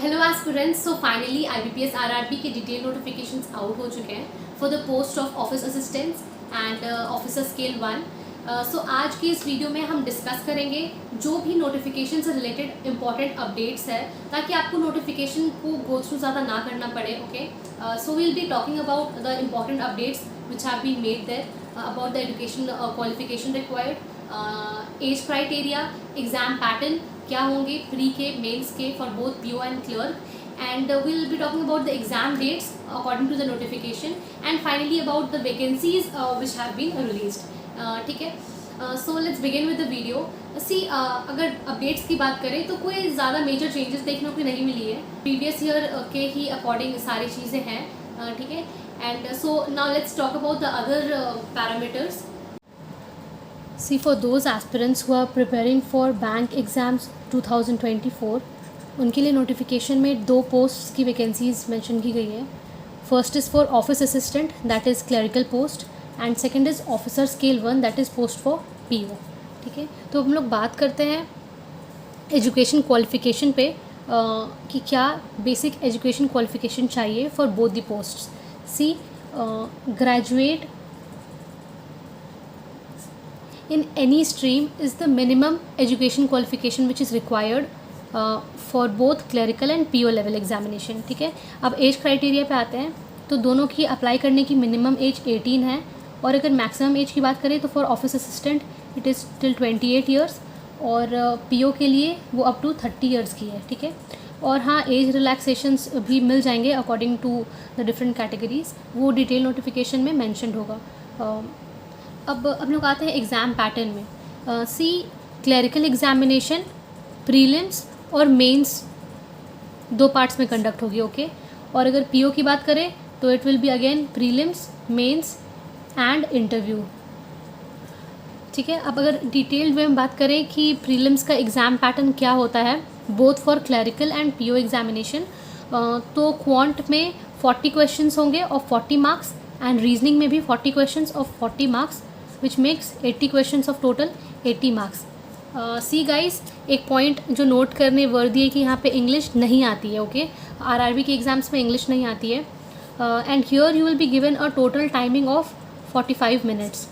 Hello aspirants, so finally IBPS RRB के detail notifications out हो चुके हैं for the post of office assistants and officer scale 1। सो आज की इस वीडियो में हम डिस्कस करेंगे जो भी नोटिफिकेशन से रिलेटेड इंपॉर्टेंट अपडेट्स है, ताकि आपको नोटिफिकेशन को गो थ्रू ज़्यादा ना करना पड़े। Okay, so we'll be talking about the important updates which have been made there about the education qualification required, age criteria, exam pattern क्या होंगे प्री के मेंस के for both PO and clerk, and we'll be talking about the exam dates according to the notification, and finally about the vacancies which have been released. ठीक है, so let's begin with the video. See, अगर updates की बात करें तो कोई ज़्यादा major changes देखने को नहीं मिली है, प्रीवियस ईयर के ही अकॉर्डिंग सारी चीज़ें हैं। ठीक है, and so now let's talk about the other parameters. See, for those aspirants who are preparing for bank exams 2024, उनके लिए नोटिफिकेशन में 2 पोस्ट्स की वैकेंसीज मेंशन की गई है. First is for office assistant, that is clerical post, and second is officer scale 1, that is post for PO. ठीक है, तो हम लोग बात करते हैं एजुकेशन क्वालिफिकेशन पे कि क्या बेसिक एजुकेशन क्वालिफिकेशन चाहिए for both the posts. See, graduate in any stream is the minimum education qualification which is required for both clerical and PO level examination. ठीक है, अब एज क्राइटेरिया पे आते हैं तो दोनों की अप्लाई करने की मिनिमम एज 18 है, और अगर मैक्सिमम एज की बात करें तो for office assistant it is till 28 years, और PO के लिए वो अप टू 30 ईयर्स की है. ठीक है, और हाँ, एज रिलैक्सेशंस भी मिल जाएंगे according to the different categories, वो डिटेल नोटिफिकेशन में मैंशनड होगा. अब हम लोग आते हैं एग्ज़ाम पैटर्न में. सी, क्लरिकल एग्जामिनेशन प्रीलिम्स और मेंस 2 पार्ट्स में कंडक्ट होगी. ओके, और अगर PO की बात करें तो it will be again prelims, mains and interview. ठीक है, अब अगर डिटेल्ड वे में बात करें कि प्रीलिम्स का एग्ज़ाम पैटर्न क्या होता है both for clerical and PO examination, तो क्वांट में 40 क्वेश्चंस होंगे ऑफ 40 मार्क्स, एंड रीजनिंग में भी 40 questions of 40 marks, which makes 80 questions of total 80 marks. See guys, एक पॉइंट जो नोट करने वर्दी है कि यहाँ पे इंग्लिश नहीं आती है. ओके, RRB के एग्ज़ाम्स में इंग्लिश नहीं आती है, and here you will be given a total timing of 45 minutes.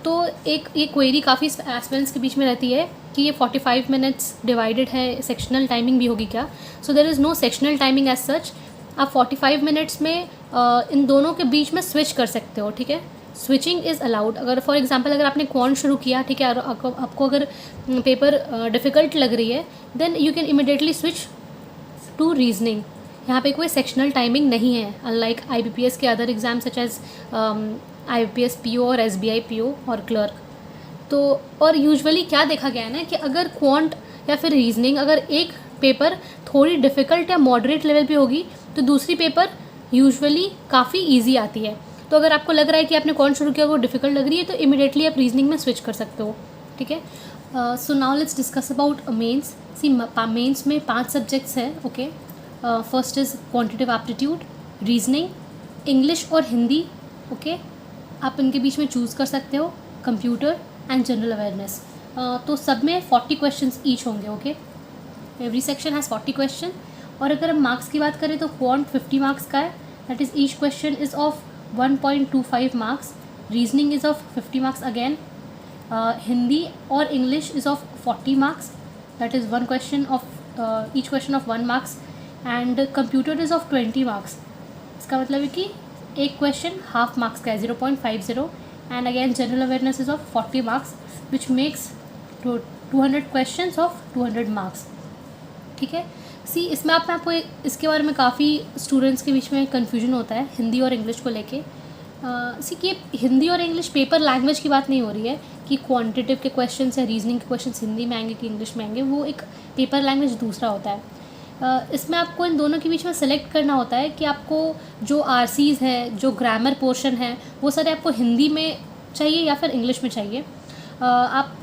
तो एक क्वेरी काफ़ी एस्पिरेंट्स के बीच में रहती है कि ये 45 मिनट्स डिवाइडेड है, सेक्शनल टाइमिंग भी होगी क्या. So there is no sectional timing as such. आप 45 मिनट्स में इन दोनों के बीच में स्विच कर सकते हो. ठीक है, स्विचिंग इज़ अलाउड. अगर फॉर एग्जांपल अगर आपने क्वांट शुरू किया, ठीक है, आपको अगर पेपर डिफ़िकल्ट लग रही है, then you can immediately switch to reasoning. यहाँ पे कोई सेक्शनल टाइमिंग नहीं है, अनलाइक IBPS के other exam such as IBPS PO और SBI PO और क्लर्क. तो और यूजुअली क्या देखा गया है ना कि अगर क्वांट या फिर रीजनिंग, अगर एक पेपर थोड़ी डिफ़िकल्ट या मॉडरेट लेवल पे होगी तो दूसरी पेपर यूजुअली काफ़ी ईजी आती है. तो अगर आपको लग रहा है कि आपने कौन शुरू किया वो डिफ़िकल्ट लग रही है तो इमीडिएटली आप रीजनिंग में स्विच कर सकते हो. ठीक है, so now let's discuss about mains. See, mains में 5 सब्जेक्ट्स हैं. Okay, first is quantitative aptitude, reasoning, English और हिंदी. ओके, आप इनके बीच में चूज़ कर सकते हो, कंप्यूटर एंड जनरल अवेयरनेस. तो सब में 40 क्वेश्चन ईच होंगे. Okay, every section has 40 question. और अगर हम मार्क्स की बात करें तो क्वांट 50 मार्क्स का है, that is each question is of 1.25 marks. Reasoning is of 50 marks again. Hindi और English is of 40 marks, that is one question of each question of 1 marks. And computer is of 20 marks. इसका मतलब है कि एक question half marks का है, 0.50. And again general awareness is of 40 marks which makes 200 question of 200 marks. ठीक है, सी, इसमें आपको इसके बारे में काफ़ी स्टूडेंट्स के बीच में कन्फ्यूजन होता है हिंदी और इंग्लिश को लेके. सी, कि हिंदी और इंग्लिश पेपर लैंग्वेज की बात नहीं हो रही है कि क्वांटिटेटिव के क्वेश्चंस या रीजनिंग के क्वेश्चंस हिंदी में आएंगे कि इंग्लिश में आएंगे, वो एक पेपर लैंग्वेज दूसरा होता है. इसमें आपको इन दोनों के बीच में सेलेक्ट करना होता है कि आपको जो RCs हैं, जो ग्रामर पोर्शन है, वो सारे आपको हिंदी में चाहिए या फिर इंग्लिश में चाहिए. आप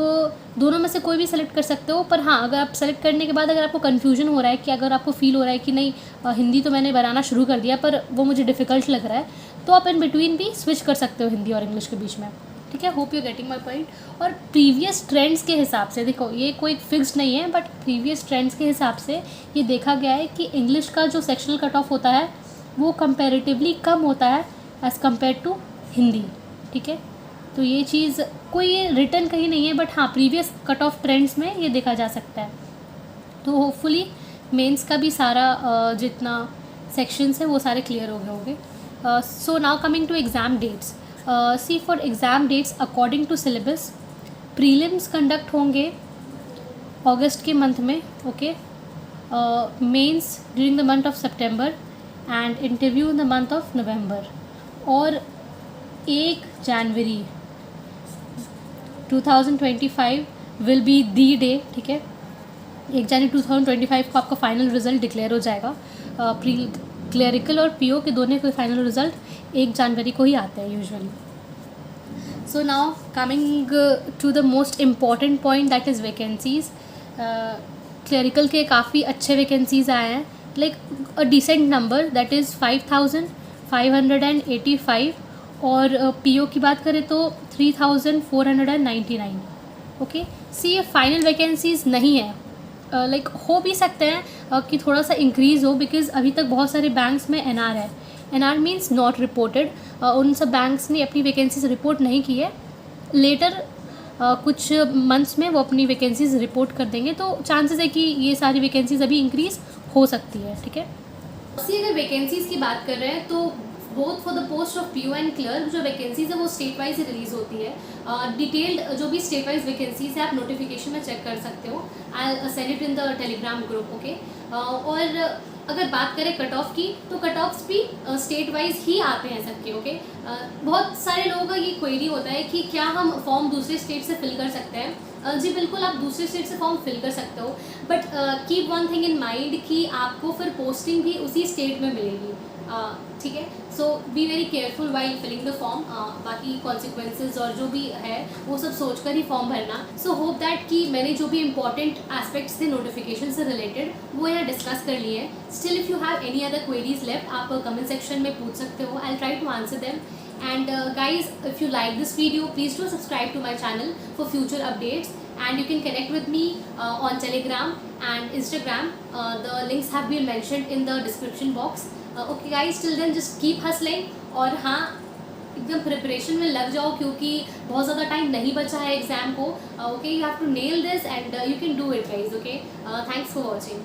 दोनों में से कोई भी सेलेक्ट कर सकते हो. पर हाँ, अगर आप सेलेक्ट करने के बाद अगर आपको कन्फ्यूजन हो रहा है कि अगर आपको फील हो रहा है कि नहीं हिंदी तो मैंने बनाना शुरू कर दिया पर वो मुझे डिफ़िकल्ट लग रहा है, तो आप इन बिटवीन भी स्विच कर सकते हो हिंदी और इंग्लिश के बीच में. ठीक है, hope you getting my point. और प्रीवियस ट्रेंड्स के हिसाब से देखो, ये कोई फिक्स्ड नहीं है, बट प्रीवियस ट्रेंड्स के हिसाब से ये देखा गया है कि इंग्लिश का जो सेक्शनल कट ऑफ होता है वो कंपैरेटिवली कम होता है एज़ कम्पेयर टू हिंदी। ठीक है, तो ये चीज़ कोई ये रिटर्न कहीं नहीं है, बट हाँ प्रीवियस कट ऑफ ट्रेंड्स में ये देखा जा सकता है। तो होपफुली मेंस का भी सारा जितना सेक्शंस है वो सारे क्लियर हो गए होंगे। So now coming to exam dates. See for exam dates according to syllabus, prelims conduct होंगे अगस्त के मंथ में, okay, mains during the month of September and interview in the month of November. और 1 January 2025 will be the day, ठीक है, 1 January 2025 को आपका final result declare हो जाएगा। प्री क्लरिकल और पीओ के दोनों के फाइनल रिजल्ट 1 जनवरी को ही आते हैं usually. So now coming to the most important point, that is vacancies. Clerical के काफ़ी अच्छे वैकेंसीज़ आए हैं, like a decent number, that is 5585, और पीओ की बात करें तो 3499। ओके, सी ये फाइनल वैकेंसीज़ नहीं है, लाइक हो भी सकते हैं कि थोड़ा सा इंक्रीज़ हो, बिकॉज अभी तक बहुत सारे बैंक्स में एनआर है। एनआर मीन्स नॉट रिपोर्टेड, उन सब बैंक्स ने अपनी वैकेंसीज रिपोर्ट नहीं की है। लेटर कुछ मंथ्स में वो अपनी वैकेंसीज रिपोर्ट कर देंगे, तो चांसेस है कि ये सारी वैकेंसीज अभी इंक्रीज़ हो सकती है। ठीक है, अगर वैकेंसीज़ की बात कर रहे हैं तो both for the post of PO and clerk जो वैकेंसीज है वो स्टेट वाइज रिलीज़ होती है। डिटेल्ड जो भी स्टेट वाइज वैकेंसीज है आप नोटिफिकेशन में चेक कर सकते हो। I send it in the Telegram group, okay. और अगर बात करें कट ऑफ की, तो कट ऑफ्स भी स्टेट वाइज ही आते हैं सबके, ओके। बहुत सारे लोगों का ये क्वेरी होता है कि क्या हम फॉर्म दूसरे स्टेट से फिल कर सकते हैं। जी बिल्कुल, आप दूसरे स्टेट से फॉर्म फिल कर सकते हो, but keep one thing in mind कि आपको फिर पोस्टिंग भी उसी स्टेट में मिलेगी। ठीक है, so be very careful while filling the form. बाकी कॉन्सिक्वेंसेज और जो भी है वो सब सोचकर ही फॉर्म भरना। सो होप दैट कि मैंने जो भी इंपॉर्टेंट एस्पेक्ट्स थे नोटिफिकेशन से रिलेटेड वो यहाँ डिस्कस कर लिए हैं। Still if you have any other queries left, आप कमेंट सेक्शन में पूछ सकते हो। I try to answer them. And guys, if you like this video, please do subscribe to my channel for future updates, and you can connect with me on Telegram and Instagram. The links have been mentioned in the description box. Okay guys, till then just keep hustling, और हाँ एकदम preparation में लग जाओ क्योंकि बहुत ज़्यादा time नहीं बचा है एग्ज़ाम को। Okay, you have to nail this and you can do it guys. Okay, thanks for watching.